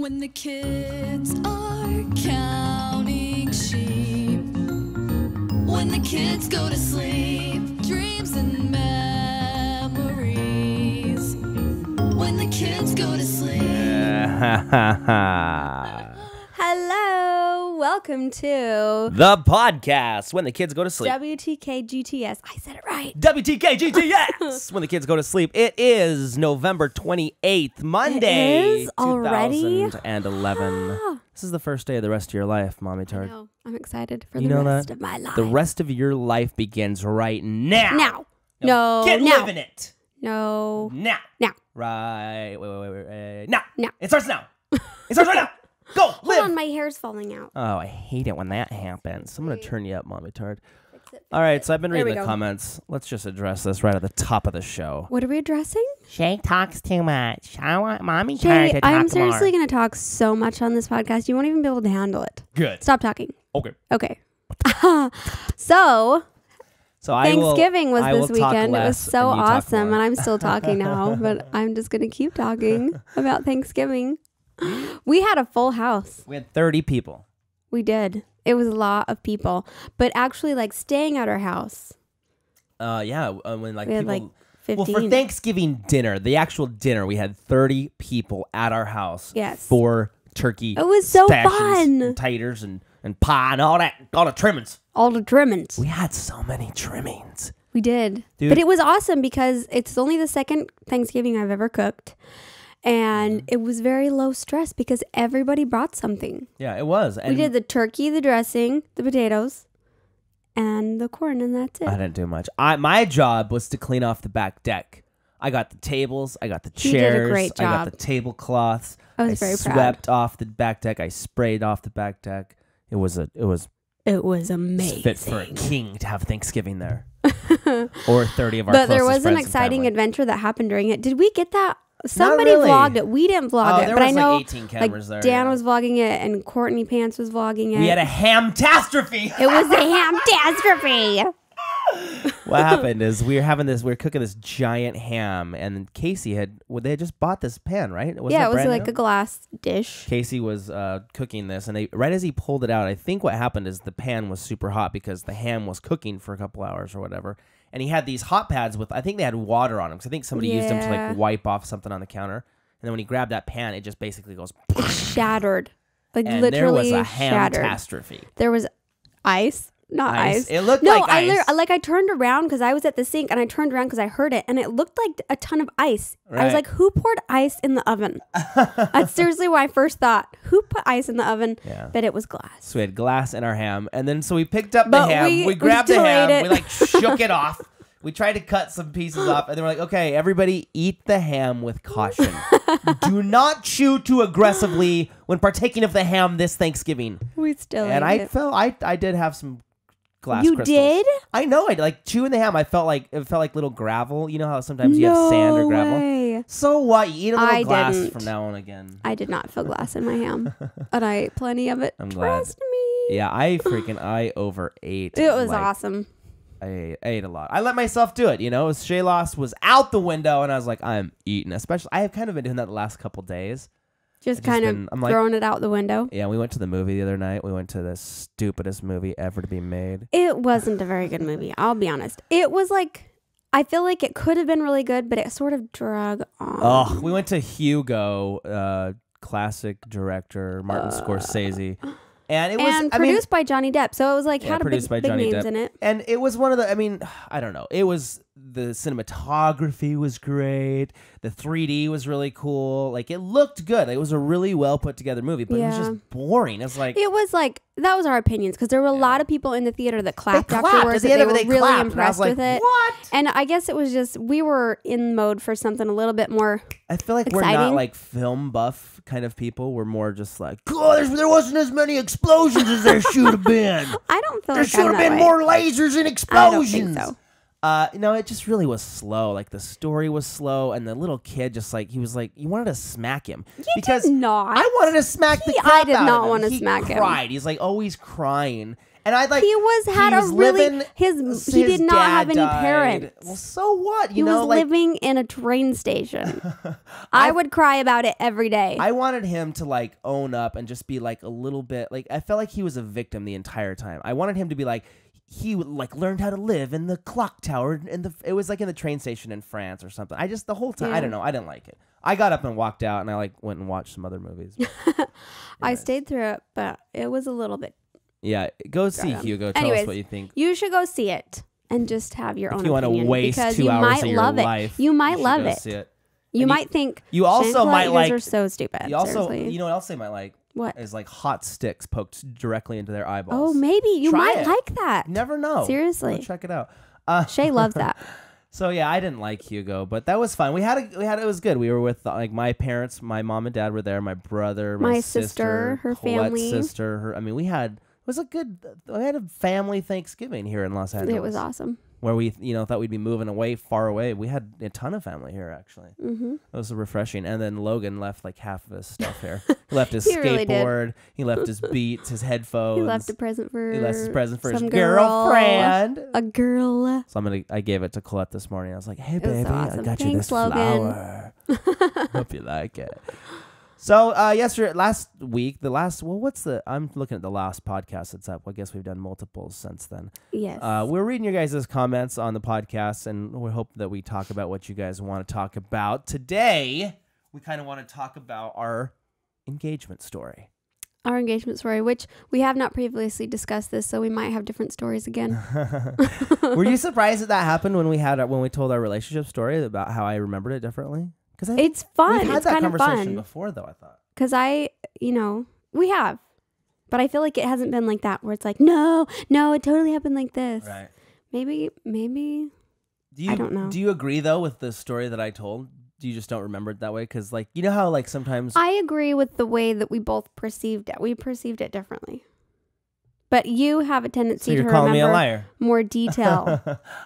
When the kids are counting sheep, when the kids go to sleep, dreams and memories, when the kids go to sleep. Hello, welcome to the podcast when the kids go to sleep. WTKGTS. I said it right. WTKGTS. When the kids go to sleep. It is November 28th, Monday. It is already 2011. This is the first day of the rest of your life, Mommy Tard. No, I'm excited for the rest of my life. The rest of your life begins right now. Now. Get living it. No. Now. Now. Right. Wait. Now. Now. It starts now. It starts right now. Go, live. Hold on, my hair's falling out. Oh, I hate it when that happens. I'm going to turn you up, Mommy Tard. Fix it. All right, so I've been There reading we the go. comments. Let's just address this right at the top of the show. What are we addressing? Shay talks too much. I want Mommy Tard Jay, to talk I'm seriously more. going to talk so much on this podcast. You won't even be able to handle it. Good. Stop talking. Okay. Okay. So, So Thanksgiving was I will this talk weekend. It was less so and you talk awesome. more. And I'm still talking now, but I'm just going to keep talking about Thanksgiving. We had a full house. We had 30 people. We did. It was a lot of people, but actually like staying at our house. Yeah, when like We had people. like 15. Well, for Thanksgiving dinner, the actual dinner, we had 30 people at our house. Yes. For turkey. It was so spashes, fun. And taters and pie and all the trimmings. All the trimmings. We had so many trimmings. We did. Dude. But it was awesome because it's only the second Thanksgiving I've ever cooked. And it was very low stress because everybody brought something. Yeah, it was. And We did the turkey, the dressing, the potatoes, and the corn, and that's it. I didn't do much. My job was to clean off the back deck. I got the tables. I got the You did a chairs. great I got job. the tablecloths. I was very proud. swept off the back deck. I sprayed off the back deck. It was amazing. fit for a king to have Thanksgiving there, or 30 of our. But there closest was an friends and exciting family. adventure that happened during it. Did we get that? Somebody really. vlogged it. We didn't vlog it, there but was I know like 18 cameras there. Dan yeah. was vlogging it and Courtney Pants was vlogging it. We had a ham-tastrophe. It was a ham-tastrophe. What happened is we were cooking this giant ham, and Casey they had just bought this pan, right? Yeah, it was brand like new? a glass dish. Casey was cooking this, and right as he pulled it out, I think what happened is the pan was super hot because the ham was cooking for a couple hours or whatever. And he had these hot pads I think they had water on them because I think somebody used them to Yeah. like wipe off something on the counter. And then when he grabbed that pan, it just basically goes. It shattered. Like And literally there was a shattered. ham-tastrophe. There was ice. Not ice. It looked No, like ice. I turned around because I was at the sink and I turned around because I heard it and it looked like a ton of ice. I was Right. like, who poured ice in the oven? That's seriously what I first thought. Who put ice in the oven? Yeah. But it was glass. So we had glass in our ham, and then so we picked up But the ham, we grabbed the still ham, ate it. we like shook it off. We tried to cut some pieces off, and then we're like, okay, everybody eat the ham with caution. Do not chew too aggressively when partaking of the ham this Thanksgiving. We still And ate it. I did have some glass You crystals. did? I know. I like chewing the ham. It felt like little gravel. You know how sometimes you have sand or gravel? Way. So what? You eat a little I glass didn't. from now on again. I did not feel glass in my ham. And I ate plenty of it. I'm glad. Trust me. Yeah, I overate. It was like, awesome. I ate a lot. I let myself do it, Shay loss was out the window, and I was like, I'm eating. Especially, I have kind of been doing that the last couple days. Just I've kind been- I'm of like- throwing it out the window. Yeah, we went to the movie the other night. We went to the stupidest movie ever to be made. It wasn't a very good movie. I'll be honest. It was like, I feel like it could have been really good, but it sort of drug on. Oh, we went to Hugo, classic director Martin Scorsese. And it was And produced by Johnny Depp. So it was like, Yeah, had a produced by big Johnny names Depp. in it. And it was one of the, I don't know. It was, the cinematography was great. The 3D was really cool. Like, it looked good. It was a really well put together movie, but it was Yeah. just boring. It's like, It was like, that was our opinions because there were a lot of people in the theater that clapped clapped. afterwards. At the that end they of it, were they really clapped. And I was impressed like, with it. what? And I guess it was just, we were in mode for something a little bit more. I feel like we're not exciting. like film buff kind of people. We're more just like, oh, there wasn't as many explosions as there should have been. I don't feel There like should I'm have that been way. more lasers and I explosions. don't think so. No, it just really was slow. Like, the story was slow, and the little kid just like, he was like, you wanted to smack him. You did not. I wanted to smack the crap I did out not of him. want to He smack him. cried. He's like always crying. And I like he did not have any died. parents. Well, so what? He was living in a train station. I would cry about it every day. I wanted him to like own up and just be like a little bit like I felt like he was a victim the entire time. I wanted him to be like he like learned how to live in the clock tower it was like in the train station in France or something. The whole time I don't know. I didn't like it. I got up and walked out and I like went and watched some other movies. I stayed through it, but it was a little bit. Yeah, go see Hugo. Tell us what you think. You should go see it and just have your own opinion. If you want to waste 2 hours of your life, you might love it. See it. You might think you also might like. Are so stupid. You also, seriously. you know what else they might like? What is like hot sticks poked directly into their eyeballs? Oh, maybe you might like that. Never know. Seriously, go check it out. Shay loves that. So yeah, I didn't like Hugo, but that was fun. It was good. We were with like my parents, my mom and dad were there, my brother, my sister, her Colette's family, sister. We had a family Thanksgiving here in Los Angeles. It was awesome. Where we, thought we'd be moving far away. We had a ton of family here, actually. Mm-hmm. It was refreshing. And then Logan left like half of his stuff here. He left his skateboard. He left his Beats, his headphones. He left a present for. He left his present for his girlfriend. A girl. So I gave it to Colette this morning. I was like, "Hey, baby, awesome. I got you this Logan. flower. Hope you like it." So last week, I'm looking at the last podcast that's up. I guess we've done multiples since then. Yes. We're reading your guys' comments on the podcast, and we hope that we talk about what you guys want to talk about. Today, we kind of want to talk about our engagement story. Our engagement story, which we have not previously discussed this, so we might have different stories again. Were you surprised that happened when we told our relationship story about how I remembered it differently? It's fun. We've had it's that kind conversation of fun before, though, I thought. Because we have. But I feel like it hasn't been like that where it's like, no, it totally happened like this. Right. Maybe. I don't know. Do you agree, though, with the story that I told? Do you just don't remember it that way? Because, like, you know how, like, sometimes... I agree with the way that we both perceived it. We perceived it differently. But you have a tendency to remember me a liar. more detail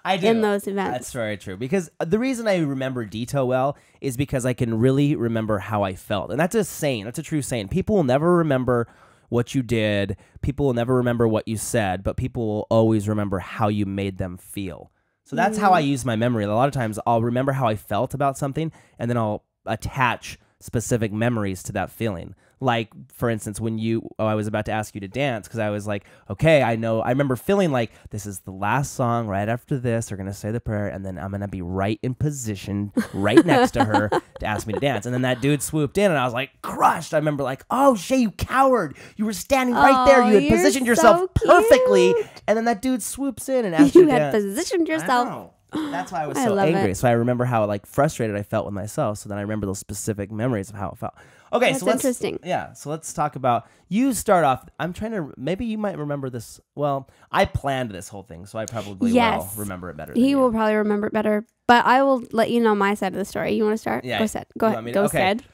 I do. in those events. That's very true. Because the reason I remember detail well is because I can really remember how I felt. And that's a saying. That's a true saying. People will never remember what you did. People will never remember what you said. But people will always remember how you made them feel. So that's how I use my memory. A lot of times I'll remember how I felt about something, and then I'll attach specific memories to that feeling. Like, for instance, when I was about to ask you to dance, because I was like, okay, I remember feeling like this is the last song. Right after this, we're going to say the prayer, and then I'm going to be right in position, right next to her to ask me to dance. And then that dude swooped in, and I was like, crushed. I remember like, oh, Shay, you coward. You were standing right there. You had positioned yourself perfectly. And then that dude swoops in and asks you to dance. You had positioned yourself. That's why I was so angry. So I remember how like frustrated I felt with myself. So then I remember those specific memories of how it felt. Okay, that's interesting. Yeah, so let's talk about, you start off. Maybe you might remember this. Well, I planned this whole thing, so I probably will remember it better. He will probably remember it better, but I will let you know my side of the story. You want to start? Yeah. Go ahead. Go ahead.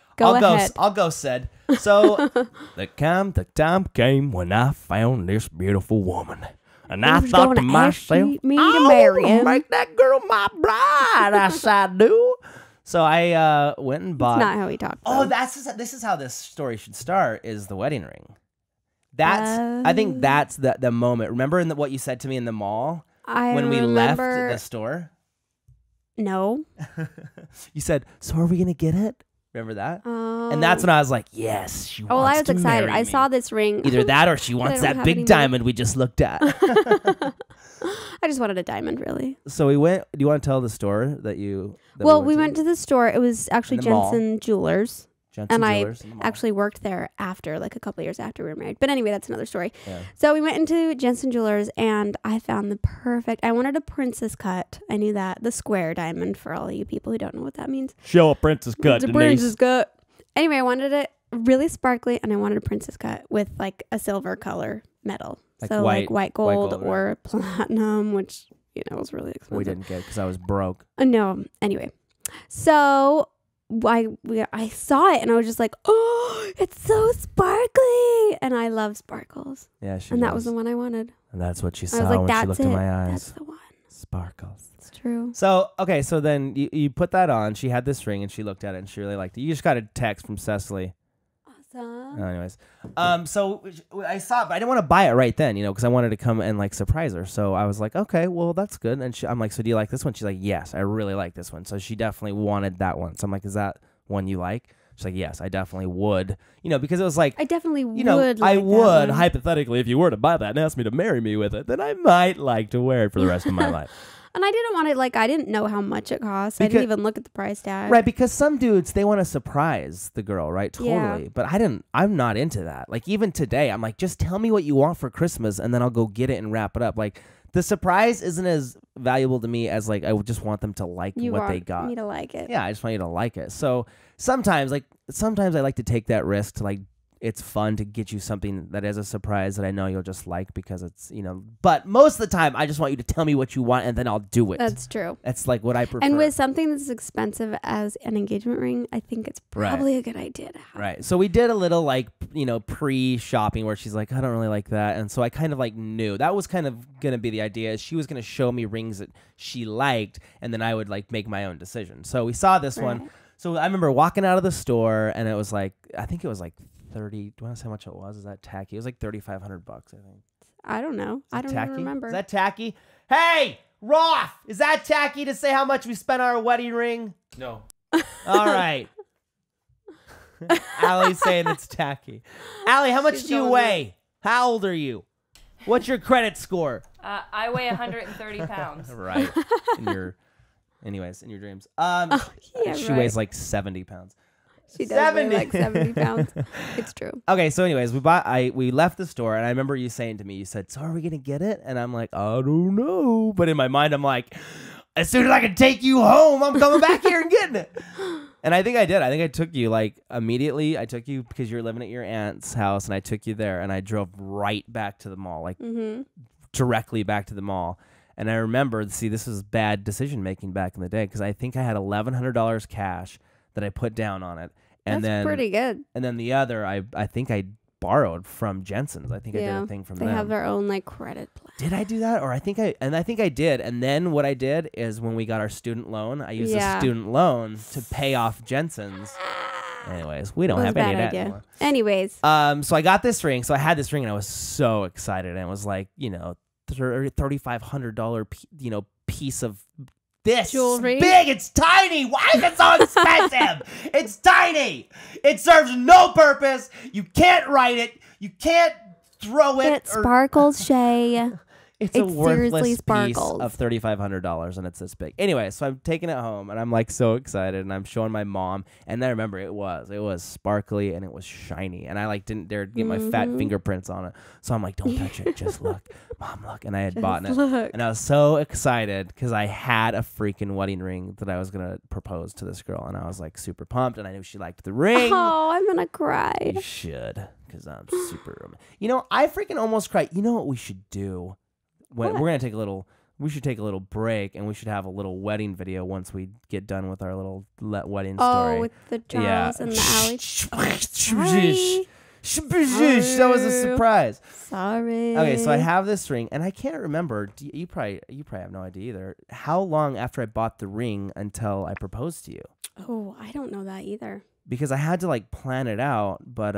I'll go said. So the time came when I found this beautiful woman. And I thought to myself, me to marry him. Make that girl my bride. I do. So I went and bought. That's not how he talked. Oh, this is how this story should start. Is the wedding ring. I think that's the moment. Remember what you said to me in the mall when we left the store? No. You said, "So are we gonna get it?" Remember that? And that's when I was like, yes, she wants to marry me. I was excited. I saw this ring. Either that or she wants that big diamond we just looked at. I just wanted a diamond, really. So we went. Do you want to tell the store that you... we went to the store. It was actually Jensen Jewelers. I actually worked there after, like a couple of years after we were married. But anyway, that's another story. Yeah. So we went into Jensen Jewelers, and I found I wanted a princess cut. I knew that. The square diamond, for all of you people who don't know what that means. Show a princess cut, It's a princess cut. Anyway, I wanted it really sparkly, and I wanted a princess cut with like a silver color metal. Like white gold or platinum, which, was really expensive. We didn't get because I was broke. No. Anyway. So... I saw it and I was just like, oh, it's so sparkly, and I love sparkles. Yeah, that was the one I wanted. And that's what she saw when she looked in my eyes. That's the one. Sparkles. It's true. So okay, so then you put that on. She had this ring and she looked at it and she really liked it. You just got a text from Cecily. Awesome. Anyways, so I saw it, but I didn't want to buy it right then, because I wanted to come and like surprise her. So I was like, okay, well that's good. And I'm like, so do you like this one? She's like, yes, I really like this one. So she definitely wanted that one. So I'm like, is that one you like? She's like, yes, I definitely would. Because it was like, I definitely would. I would hypothetically, if you were to buy that and ask me to marry me with it, then I might like to wear it for the rest of my life. And I didn't want it, I didn't know how much it cost. I didn't even look at the price tag. Right, because some dudes, they want to surprise the girl, right? Totally. Yeah. But I'm not into that. Like, even today, I'm like, just tell me what you want for Christmas, and then I'll go get it and wrap it up. Like, the surprise isn't as valuable to me as, like, I would just want them to like what they got. You want me to like it. Yeah, I just want you to like it. So, sometimes I like to take that risk to, like, it's fun to get you something that is a surprise that I know you'll just like because it's, but most of the time I just want you to tell me what you want and then I'll do it. That's true. That's like what I prefer. And with something that's expensive as an engagement ring, I think it's probably a good idea to have. Right. So we did a little pre-shopping where she's like, I don't really like that. And so I kind of like knew that was kind of going to be the idea. She was going to show me rings that she liked and then I would like make my own decision. So we saw this one. So I remember walking out of the store and it was like, I think it was like 30. Do you want to say how much it was? Is that tacky? It was like $3,500, I think. I don't know. I don't even remember. Is that tacky? Hey, Roth, is that tacky to say how much we spent on our wedding ring? No. All right. Allie's saying it's tacky. Allie, how much do you weigh? How old are you? What's your credit score? I weigh 130 pounds. Right. In your dreams. She weighs like 70 pounds. She does weigh like 70 pounds. It's true. Okay, so anyways, we left the store, and I remember you saying to me, you said, so are we going to get it? And I'm like, I don't know. But in my mind, I'm like, as soon as I can take you home, I'm coming back here and getting it. And I think I did. I think I took you like immediately. I took you because you were living at your aunt's house, and I took you there, and I drove right back to the mall, like directly back to the mall. And I remember, this was bad decision making back in the day because I think I had $1,100 cash that I put down on it. And That's pretty good. And then the other, I think I borrowed from Jensen's. I think I did a thing from them. They have their own like credit plan. Did I do that? Or I think I did. And then what I did is when we got our student loan, I used the student loan to pay off Jensen's. Anyways, we don't have any of that anymore. Anyways. So I got this ring. So I had this ring and I was so excited. And it was like, $3,500, piece of this jewelry. Big. It's tiny. Why is it so expensive? It's tiny. It serves no purpose. You can't write it. You can't throw it. It sparkles, Shay. It's a worthless piece of $3,500 and it's this big. Anyway, so I'm taking it home and I'm like so excited and I'm showing my mom and I remember it was sparkly and it was shiny and I like didn't dare get my fat fingerprints on it. So I'm like, don't touch it, just look. Mom, look. And I had bought it and I was so excited because I had a freaking wedding ring that I was going to propose to this girl and I was like super pumped and I knew she liked the ring. Oh, I'm going to cry. You should because I'm super I freaking almost cried. You know what we should do? We're gonna take we should take a little break and we should have a little wedding video once we get done with our little wedding story. Oh, with the Charles and the alley. That was a surprise. Sorry. Okay, so I have this ring and I can't remember. You probably have no idea either. How long after I bought the ring until I proposed to you? Oh, I don't know that either. Because I had to like plan it out, but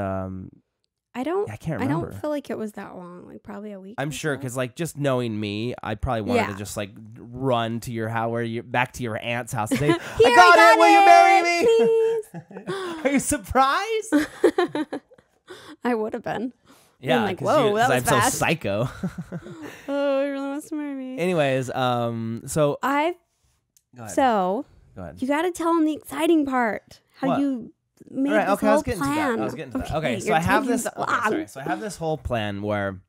I can't remember. I don't feel like it was that long, like probably a week. I'm sure, because like just knowing me, I probably wanted to just like run to your house, back to your aunt's house and say, I got it, will you marry me? Are you surprised? I would have been. Yeah, I'm like, whoa, that was I'm fast. so psycho. Oh, he really wants to marry me. Anyways, so go ahead. You got to tell him the exciting part. How you made this whole plan. I was getting to that. Okay, so I have this. So I have this whole plan where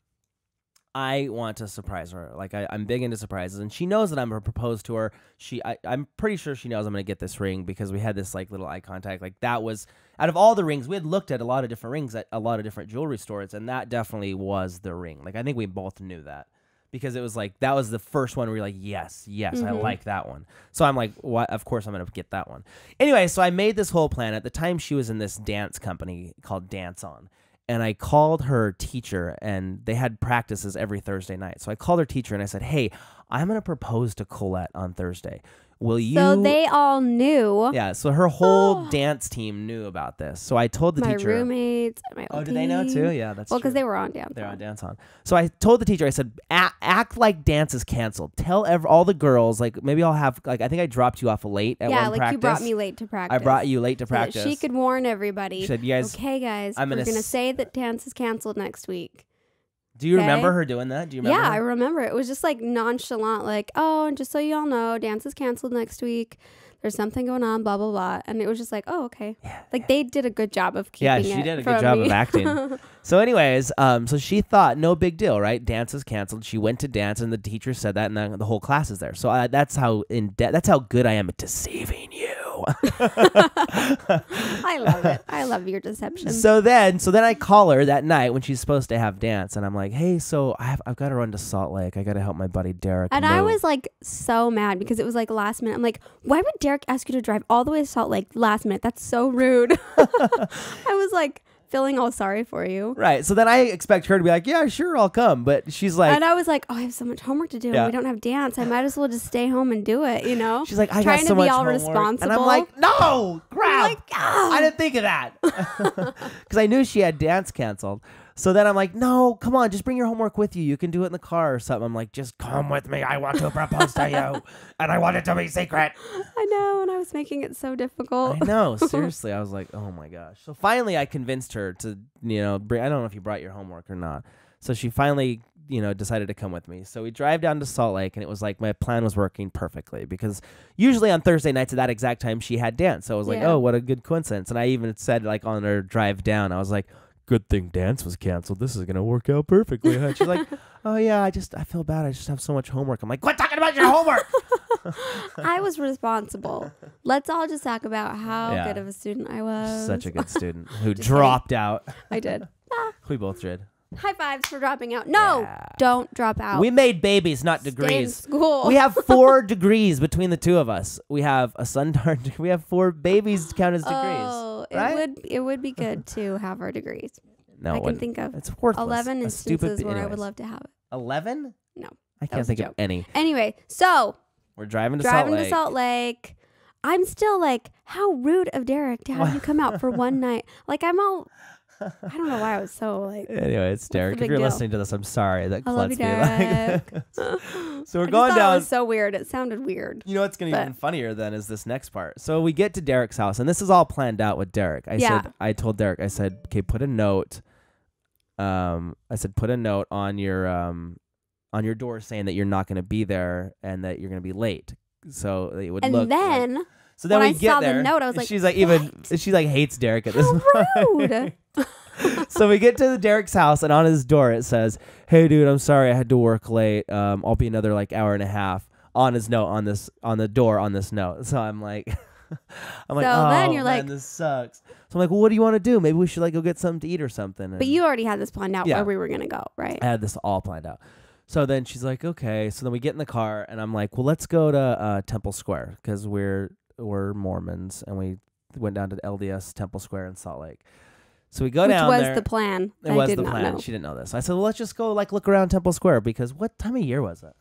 I want to surprise her. Like I'm big into surprises, and she knows that I'm going to propose to her. I'm pretty sure she knows I'm going to get this ring because we had this like little eye contact. Like that was out of all the rings we had looked at a lot of different rings at a lot of different jewelry stores, and that definitely was the ring. Like I think we both knew that. Because it was like, that was the first one where you're like, yes, I like that one. So I'm like, what? Of course I'm going to get that one. Anyway, so I made this whole plan. At the time, she was in this dance company called Dance On. And I called her teacher, and they had practices every Thursday night. So I called her teacher, and I said, hey, I'm going to propose to Colette on Thursday. will you? So they all knew. Yeah. So her whole dance team knew about this. So I told the teacher. My roommates. My oh, did they know too? Yeah, that's well, true. because they were on dance. They're on dance on. So I told the teacher. I said, act like dance is canceled. Tell all the girls. Like maybe I'll have I think I dropped you off late at one practice. You brought me late to practice. I brought you late to practice. So that she could warn everybody. She said, "You guys, okay, guys, we're gonna say that dance is canceled next week." Do you remember her doing that? Do you remember? Yeah, her? I remember. It was just like nonchalant, like, oh, and just so you all know, dance is canceled next week. There's something going on, blah, blah, blah. And it was just like, oh, okay. Yeah, like they did a good job of keeping it. Yeah, she did a good job of acting. So anyways, so she thought, no big deal, right? Dance is canceled. She went to dance and the teacher said that and the whole class is there. So that's how good I am at deceiving you. I love it. I love your deception. So then I call her that night when she's supposed to have dance, and I'm like, hey, so I've got to run to Salt Lake. I got to help my buddy Derek. And I was like so mad because it was like last minute. I'm like, why would Derek ask you to drive all the way to Salt Lake last minute? That's so rude. I was like feeling all sorry for you. Right. So then I expect her to be like, yeah, sure, I'll come. But she's like... And I was like, oh, I have so much homework to do. Yeah. And we don't have dance. I might as well just stay home and do it, you know? She's like, I got so much homework. Trying to be all responsible. And I'm like, no, crap. Like, I didn't think of that. Because I knew she had dance canceled. So then I'm like, no, come on, just bring your homework with you. You can do it in the car or something. I'm like, just come with me. I want to propose to you. And I want it to be secret. I know. And I was making it so difficult. I know. Seriously. I was like, oh my gosh. So finally I convinced her to, bring, I don't know if you brought your homework or not. So she finally, decided to come with me. So we drive down to Salt Lake, and it was like my plan was working perfectly because usually on Thursday nights at that exact time she had dance. So I was like, oh, what a good coincidence. And I even said like on our drive down, I was like, good thing dance was canceled. This is going to work out perfectly. Huh? She's like, oh yeah, I feel bad. I just have so much homework. I'm like, quit talking about your homework. I was responsible. Let's all just talk about how good of a student I was. Such a good student who dropped out. I did. We both did. High fives for dropping out. No, don't drop out. We made babies, not degrees. Stay in school. We have 4 degrees between the two of us. We have a sundarn. We have 4 babies count as degrees. Oh, right? it would be good to have our degrees. No, I can think of it's worthless. 11 instances where I would love to have it. 11? No, I can't think of any. Anyway, so we're driving to Salt Lake. I'm still like, how rude of Derek to have you come out for one night. Like I'm all. I don't know why I was so like. Anyway, it's Derek. If you're listening to this, I'm sorry that Colette's being like. So we're going down. It was so weird. It sounded weird. You know what's going to be even funnier then is this next part. So we get to Derek's house, and this is all planned out with Derek. I told Derek, I said, okay, put a note. Put a note on your door saying that you're not going to be there and that you're going to be late. So it would look. And then. Like, so then when we get there. The note, I was like, she's like she like hates Derek at this point. Rude. So we get to Derek's house, and on his door it says, "Hey, dude, I'm sorry I had to work late. I'll be another like hour and a half." On his note, on the door, on this note. So I'm like, oh, then you're man, like, this sucks. So I'm like, well, what do you want to do? Maybe we should like go get something to eat or something. And but you already had this planned out where we were gonna go, right? I had this all planned out. So then she's like, okay. So then we get in the car, and I'm like, well, let's go to Temple Square because we're Mormons, and we went down to LDS Temple Square in Salt Lake. So we go down there. Which was the plan. It was the plan. She didn't know this. I said, well, let's just go like look around Temple Square because what time of year was it?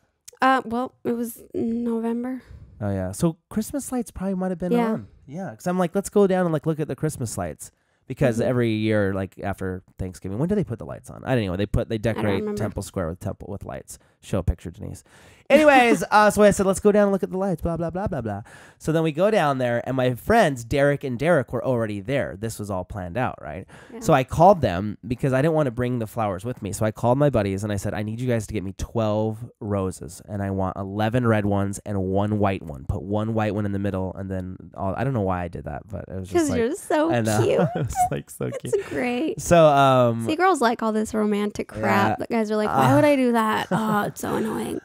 Well, it was November. Oh yeah. So Christmas lights probably might have been on. Yeah. Because I'm like, let's go down and like look at the Christmas lights because every year, like after Thanksgiving, when do they put the lights on? I don't know. They decorate Temple Square with lights. Show a picture, Denise. Anyways, so I said, let's go down and look at the lights, blah, blah, blah, blah, blah. So then we go down there, and my friends, Derek and Derek, were already there. This was all planned out, right? Yeah. So I called them because I didn't want to bring the flowers with me. So I called my buddies, and I said, I need you guys to get me 12 roses, and I want 11 red ones and 1 white one. Put 1 white one in the middle, and then I don't know why I did that, but it was just like... Because you're so cute. It was like so cute. It's great. So, see, girls like all this romantic crap. The guys are like, why would I do that? Oh, it's so annoying.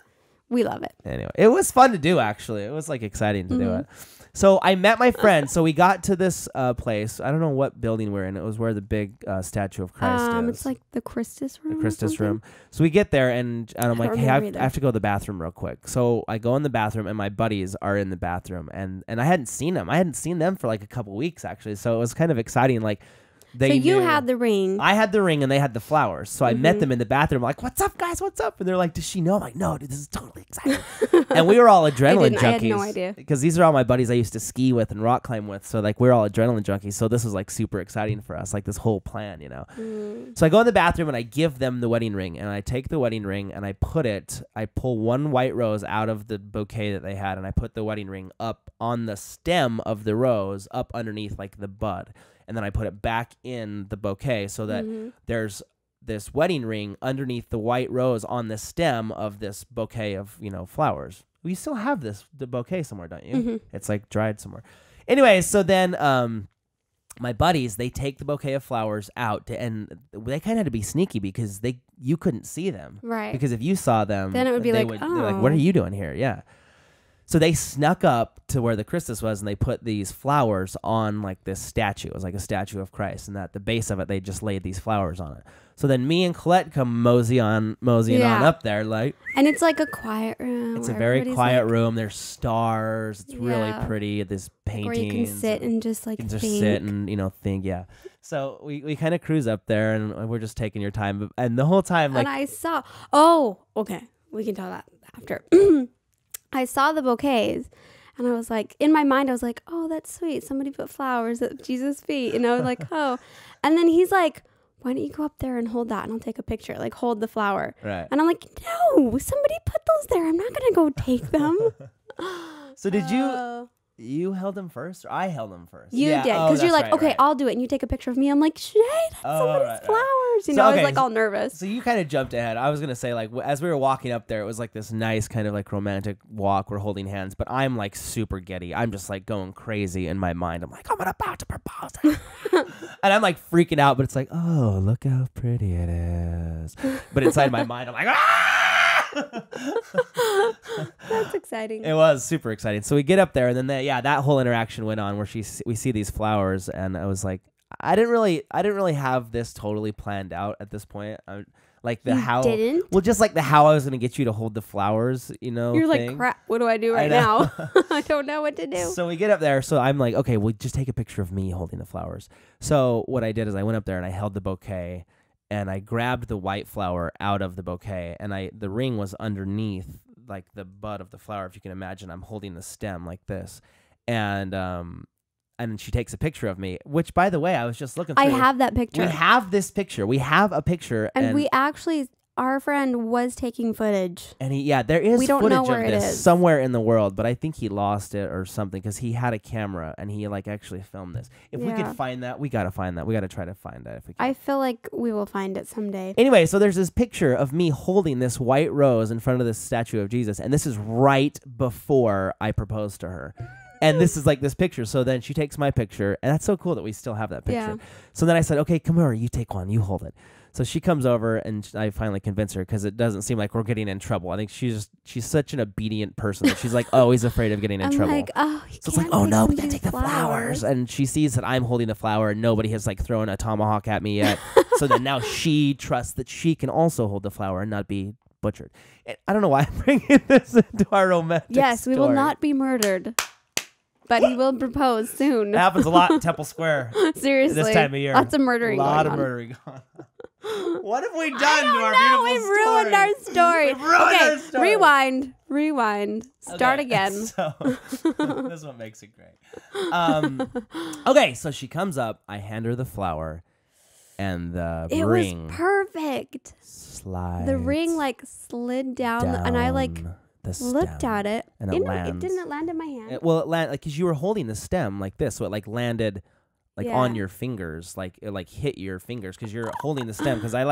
We love it. Anyway, it was fun to do, actually. It was like exciting to do it. So I met my friend. So we got to this place. I don't know what building we're in. It was where the big statue of Christ is. It's like the Christus room. The Christus room. So we get there, and I'm like, hey, I have to go to the bathroom real quick. So I go in the bathroom, and my buddies are in the bathroom. And I hadn't seen them. I hadn't seen them for like a couple weeks, actually. So it was kind of exciting. Like, They so you knew. had the ring. I had the ring and they had the flowers. So I met them in the bathroom. I'm like, what's up, guys? What's up? And they're like, does she know? I'm like, no, dude, this is totally exciting. And we were all adrenaline junkies. I had no idea. Because these are all my buddies I used to ski with and rock climb with. So like we're all adrenaline junkies. So this was like super exciting for us, like this whole plan, you know. So I go in the bathroom and I give them the wedding ring. And I take the wedding ring and I pull one white rose out of the bouquet that they had. And I put the wedding ring up on the stem of the rose, up underneath like the bud. And then I put it back in the bouquet so that there's this wedding ring underneath the white rose on the stem of this bouquet of, you know, flowers. We still have the bouquet somewhere, don't you? It's like dried somewhere. Anyway, so then my buddies, they take the bouquet of flowers out and they kind of had to be sneaky because you couldn't see them. Right. Because if you saw them, then it would be they're like, what are you doing here? Yeah. So they snuck up to where the Christus was, and they put these flowers on like this statue. It was like a statue of Christ, and at the base of it, they just laid these flowers on it. So then me and Colette come moseying on up there, like. And it's like a quiet room. It's a very quiet room. There's stars. It's really pretty. There's paintings. Where you can sit and just like think. Sit and, you know, think, yeah. So we kind of cruise up there, and we're just taking your time. And the whole time, like. And I saw, okay, we can talk about that after. I saw the bouquets and I was like, in my mind, I was like, oh, that's sweet. Somebody put flowers at Jesus' feet. And I was like, oh. And then he's like, why don't you go up there and hold that and I'll take a picture, like hold the flower. Right. And I'm like, no, somebody put those there. I'm not going to go take them. So did you held them first or I held them first? You did. Because you're like, okay, I'll do it. And you take a picture of me. I'm like, Shay, that's somebody's flowers. You know, I was like all nervous. So you kind of jumped ahead. I was going to say, like, as we were walking up there, it was like this nice kind of like romantic walk. We're holding hands, but I'm like super giddy. I'm just like going crazy in my mind. I'm like, I'm about to propose. And I'm like freaking out, but it's like, oh, look how pretty it is. But inside my mind, I'm like, That's exciting. It was super exciting. So we get up there, and then that whole interaction went on where we see these flowers, and I was like, I didn't really have this totally planned out at this point. Like the how. Didn't? Well, just like the how I was gonna get you to hold the flowers, you know. You're thing. like, crap. What do I do right now? I don't know what to do. So we get up there. So I'm like, okay, well, just take a picture of me holding the flowers. So what I did is I went up there and I held the bouquet. And I grabbed the white flower out of the bouquet, and the ring was underneath, like the bud of the flower. If you can imagine, I'm holding the stem like this, and she takes a picture of me. Which, by the way, I was just looking through. I have that picture. We have this picture. We have a picture, and we actually. Our friend was taking footage. And there is footage of this somewhere somewhere in the world, but I think he lost it or something because he had a camera and he like actually filmed this. If we could find that, we got to find that. We got to try to find that if we can. I feel like we will find it someday. Anyway, so there's this picture of me holding this white rose in front of this statue of Jesus, and this is right before I proposed to her. And this is like this picture. So then she takes my picture, and that's so cool that we still have that picture. Yeah. So then I said, okay, come over, you take one, you hold it. So she comes over, and I finally convince her because it doesn't seem like we're getting in trouble. I think she's such an obedient person that she's like always afraid of getting in trouble. Like, so it's like, oh no, we gotta take the flowers. And she sees that I'm holding the flower, and nobody has like thrown a tomahawk at me yet. So then now she trusts that she can also hold the flower and not be butchered. And I don't know why I'm bringing this into our romantic story. We will not be murdered. But he will propose soon. It happens a lot in Temple Square. Seriously. This time of year. Lots of murdering going on. A lot of murdering going on. What have we done to our beautiful We've ruined our story. We've ruined our story. Rewind. Start again. So, this is what makes it great. Okay, so she comes up. I hand her the flower. And the ring. It was perfect. Slides. The ring like slid down and I like... looked at it, and it didn't land in my hand. It landed like because you were holding the stem like this, so it like landed like on your fingers, like it like hit your fingers because you're holding the stem. Because I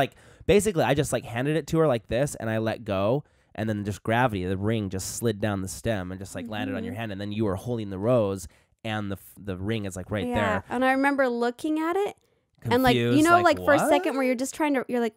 just like handed it to her like this, and I let go, and then just gravity, the ring just slid down the stem and just like landed on your hand, and then you were holding the rose, and the ring is like right there. And I remember looking at it, confused, and like you know, like for a what? second where you're just trying to, you're like.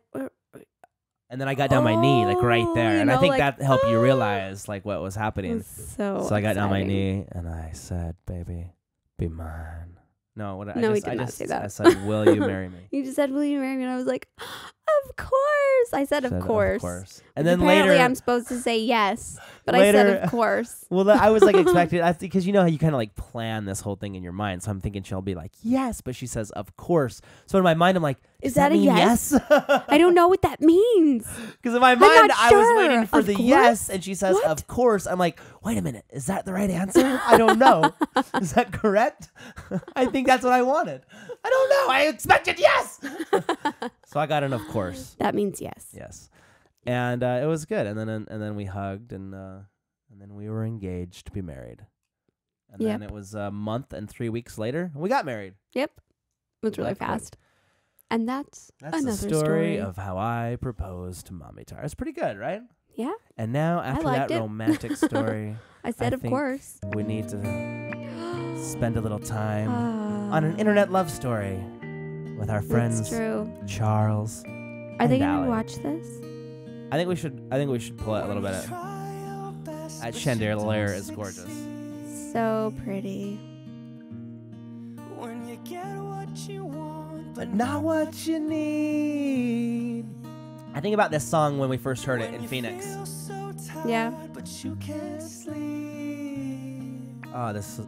And then I got down my knee, like right there. And I think like, that helped you realize like what was happening. So I got down my knee and I said, baby, be mine. No, we did not say that. I said, will you marry me? You just said, will you marry me? And I was like, of Of course. I said, of course. And then apparently later, I'm supposed to say yes, but later, I said, of course. Well, I was like expecting, because you know how you kind of like plan this whole thing in your mind. So I'm thinking she'll be like, yes, but she says, of course. So in my mind, I'm like, is that a yes? Yes? I don't know what that means. Because in my mind, I was waiting for of the course? yes, and she says, what? Of course. I'm like, wait a minute, is that the right answer? I don't know. Is that correct? I think that's what I wanted. I don't know. I expected yes. So I got an of course. That means yes. Yes. And it was good. And then we hugged, and then we were engaged to be married. And then it was a month and 3 weeks later, and we got married. Yep. It was really fast. And that's another the story of how I proposed to Mommy Tar. It's pretty good, right? Yeah. And now, after that romantic story, I said, of course. We need to spend a little time on an internet love story with our friends, Charles. Are they going to watch this? I think we should pull it a little bit. That chandelier is gorgeous. So pretty. When you get what you want, but not what you need. I think about this song when we first heard it in Phoenix. Yeah. But you can't sleep. Oh, this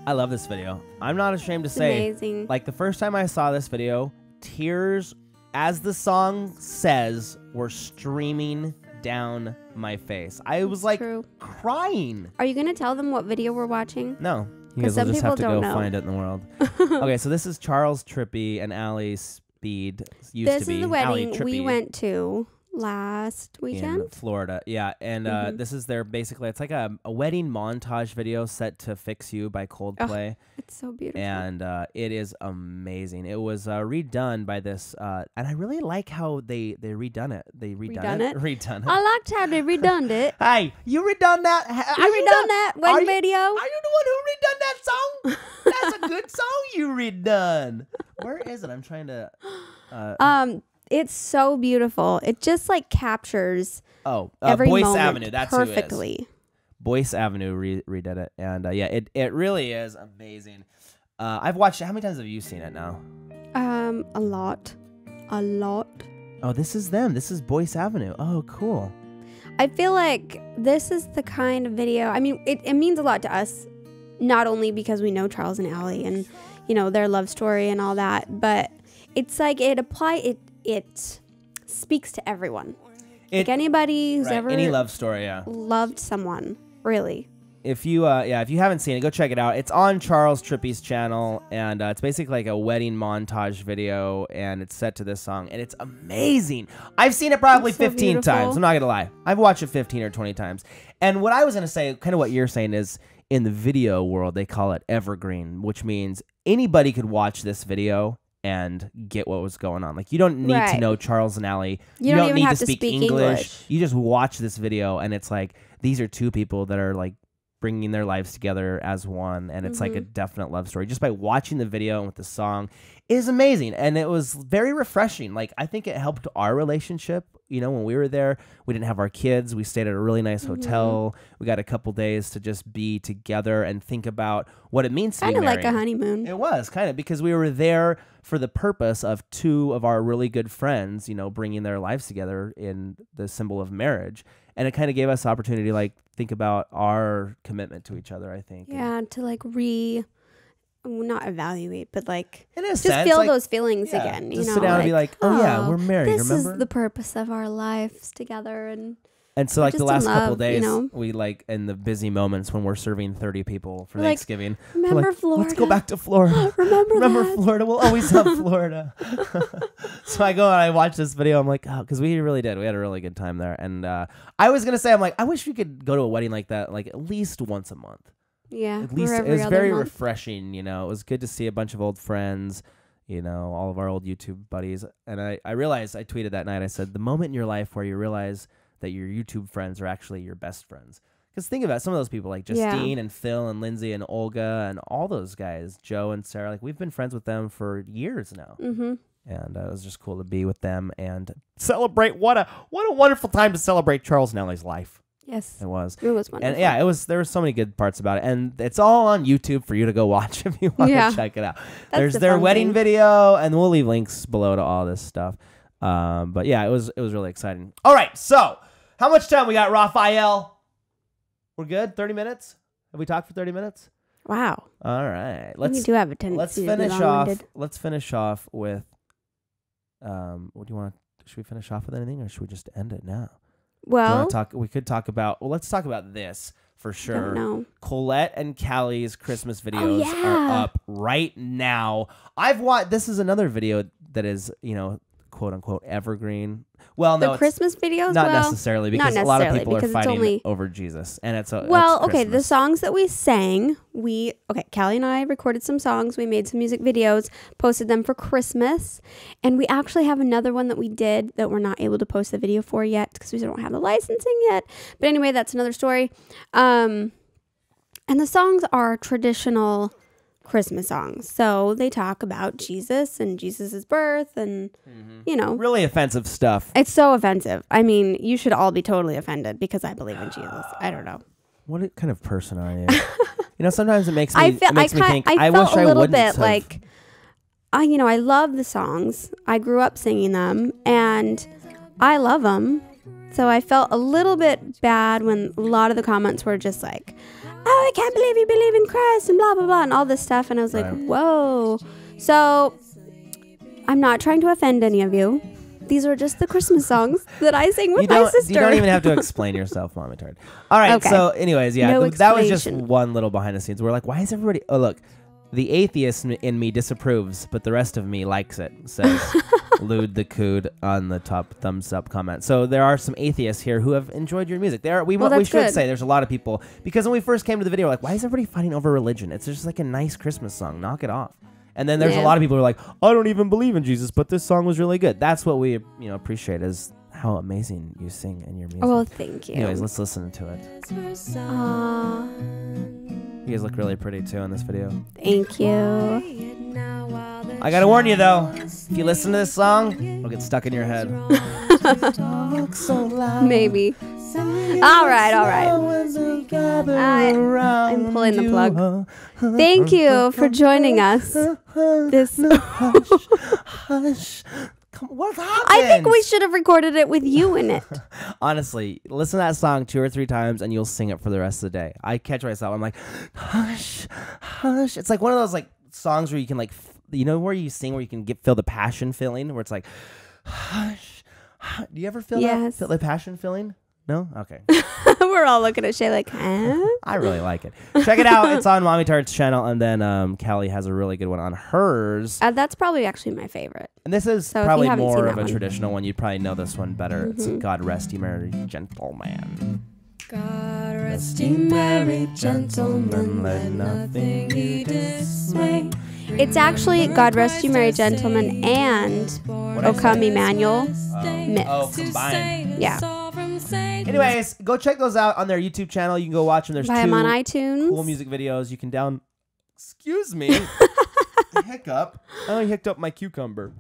I love this video. I'm not ashamed to say, amazing. Like the first time I saw this video, tears, as the song says, were streaming down my face. I was like crying. Are you going to tell them what video we're watching? No. You guys will just have to go find it in the world. Okay, so this is Charles Trippy and Allie Speed. This is the wedding we went to last weekend in Florida. Yeah, and this is their basically, it's like a wedding montage video set to Fix You by Coldplay. Oh, it's so beautiful. And it is amazing. It was redone by this, and I really like how they redone it. They redone it. I liked how they redone it. Hey, you redone that? You redone that wedding video? Are you the one who redone that song? That's a good song you redone. Where is it? I'm trying to. It's so beautiful. It just like captures every Boyce moment Avenue. That's perfectly. Who it is. Boyce Avenue redid it, and it really is amazing. I've watched it. How many times have you seen it now? A lot. Oh, this is them. This is Boyce Avenue. Oh, cool. I feel like this is the kind of video. I mean, it means a lot to us, not only because we know Charles and Allie and their love story and all that, but it's like it speaks to everyone. Like anybody who's ever any love story, loved someone, really. If you haven't seen it, go check it out. It's on Charles Trippy's channel, and it's basically like a wedding montage video, and it's set to this song, and it's amazing. I've seen it probably 15 times. I'm not gonna lie. I've watched it 15 or 20 times. And what I was gonna say, kind of what you're saying, is in the video world they call it evergreen, which means anybody could watch this video and get what was going on. Like, you don't need to know Charles and Allie. You don't need to speak English. You just watch this video, and it's like, these are two people that are like bringing their lives together as one, and it's like a definite love story. Just by watching the video and with the song is amazing, and it was very refreshing. Like, I think it helped our relationship. When we were there, we didn't have our kids. We stayed at a really nice hotel. We got a couple days to just be together and think about what it means to be married. Kind of like a honeymoon. It was kind of, because we were there for the purpose of two of our really good friends, bringing their lives together in the symbol of marriage. And it kind of gave us the opportunity to like think about our commitment to each other, I think. Yeah, to like not evaluate, but like in a just sense, feel like, those feelings again. Just sit down and be like, oh yeah, we're married. This remember? is the purpose of our lives together, and so like the last couple days, we like in the busy moments when we're serving 30 people for Thanksgiving. Remember Florida? Let's go back to Florida. remember Florida? We'll always have Florida. So I go and I watch this video. I'm like, because we really did. We had a really good time there. And I was gonna say, I'm like, I wish we could go to a wedding like that, like at least once a month. Yeah, at least it was very refreshing. It was good to see a bunch of old friends. All of our old YouTube buddies. And I realized, I tweeted that night. I said, the moment in your life where you realize that your YouTube friends are actually your best friends. Because think about some of those people, like Justine and Phil and Lindsay and Olga and all those guys, Joe and Sarah. Like, we've been friends with them for years now. And it was just cool to be with them and celebrate. What a wonderful time to celebrate Charles and Allie's life. Yes. It was. It was wonderful. And yeah, there were so many good parts about it. And it's all on YouTube for you to go watch if you want to check it out. There's their wedding video, and we'll leave links below to all this stuff. But yeah, it was really exciting. All right, so how much time we got, Raphael? We're good? 30 minutes? Have we talked for 30 minutes? Wow. All right. We do have a tendency to be long-winded. Let's finish off with what do you want? Should we finish off with anything, or should we just end it now? Well, we could talk about. Well, let's talk about this for sure. Don't know. Colette and Callie's Christmas videos are up right now. I've watched. This is another video that is, quote unquote evergreen. Well, no, Christmas videos, not necessarily, because a lot of people are fighting over Jesus, and it's okay. The songs that we sang, Callie and I recorded some songs. We made some music videos, posted them for Christmas, and we actually have another one that we did that we're not able to post the video for yet because we don't have the licensing yet. But anyway, that's another story. And the songs are traditional Christmas songs. So they talk about Jesus and Jesus's birth and, really offensive stuff. It's so offensive. I mean, you should all be totally offended because I believe in Jesus. I don't know. What kind of person are you? Sometimes it makes me think, I wish I wouldn't have. Like, I love the songs. I grew up singing them and I love them. So I felt a little bit bad when a lot of the comments were just like, oh, I can't believe you believe in Christ and blah, blah, blah, and all this stuff. And I was like, whoa. So I'm not trying to offend any of you. These are just the Christmas songs that I sing with my sister. You don't even have to explain yourself, Mom. All right. Okay. So anyways, that was just one little behind the scenes. We're like, why is everybody... Oh, look. The atheist in me disapproves, but the rest of me likes it, says Lude the Cood on the top thumbs up comment. So there are some atheists here who have enjoyed your music. We should say there's a lot of people, because when we first came to the video, we're like, why is everybody fighting over religion? It's just like a nice Christmas song. Knock it off. And then there's a lot of people who are like, I don't even believe in Jesus, but this song was really good. That's what we appreciate, is how amazing you sing in your music. Oh, thank you. Anyways, let's listen to it. You guys look really pretty too in this video. Thank you. I gotta warn you though, if you listen to this song, it'll get stuck in your head. Maybe. All right. I'm pulling the plug. Thank you for joining us. What happened? I think we should have recorded it with you in it. Honestly, listen to that song 2 or 3 times and you'll sing it for the rest of the day. I catch myself. I'm like, hush, hush. It's like one of those like songs where you can where you sing where you can feel the passion feeling, where it's like, hush, hush. Do you ever feel that? Feel the passion feeling? No? Okay. We're all looking at Shay like, huh? I really like it. Check it out. It's on Mommy Tart's channel. And then Callie has a really good one on hers. That's probably actually my favorite. And this is probably more of a traditional one. You'd probably know this one better. It's God Rest Ye Merry Gentleman. God rest ye merry gentlemen, let nothing ye dismay. It's actually God Rest Ye Merry Gentlemen and O Come Emmanuel mixed. Oh, combined. Yeah. Anyways, go check those out on their YouTube channel. You can go watch them. There's Buy them on iTunes. Cool music videos. You can Excuse me. Hiccup. I hiccuped up my cucumber.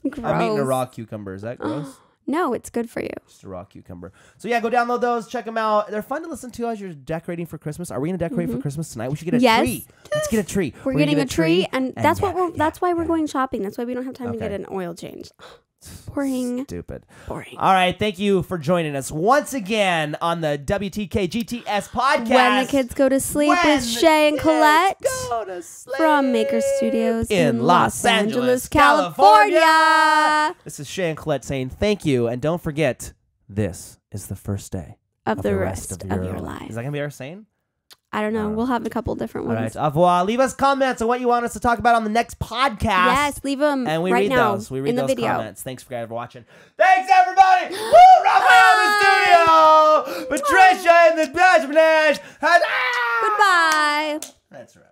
Gross. I'm eating a raw cucumber. Is that gross? No, it's good for you. Just a raw cucumber. So yeah, go download those. Check them out. They're fun to listen to as you're decorating for Christmas. Are we going to decorate for Christmas tonight? We should get a tree. Let's get a tree. We're getting a tree, and that's why we're going shopping. That's why we don't have time to get an oil change. Boring. Stupid. Boring. All right. Thank you for joining us once again on the WTKGTS podcast. When the Kids Go to Sleep with Shay and Colette from Maker Studios in Los Angeles, California. This is Shay and Colette saying thank you. And don't forget, this is the first day of the rest of your life. Is that going to be our saying? I don't know. We'll have a couple different ones. All right. Au revoir. Leave us comments on what you want us to talk about on the next podcast. Yes, leave them and we right read now those. We read in the those video. comments. Thanks for watching. Thanks, everybody. Woo! Raphael in the studio. Patricia in the Goodbye. Goodbye. That's right.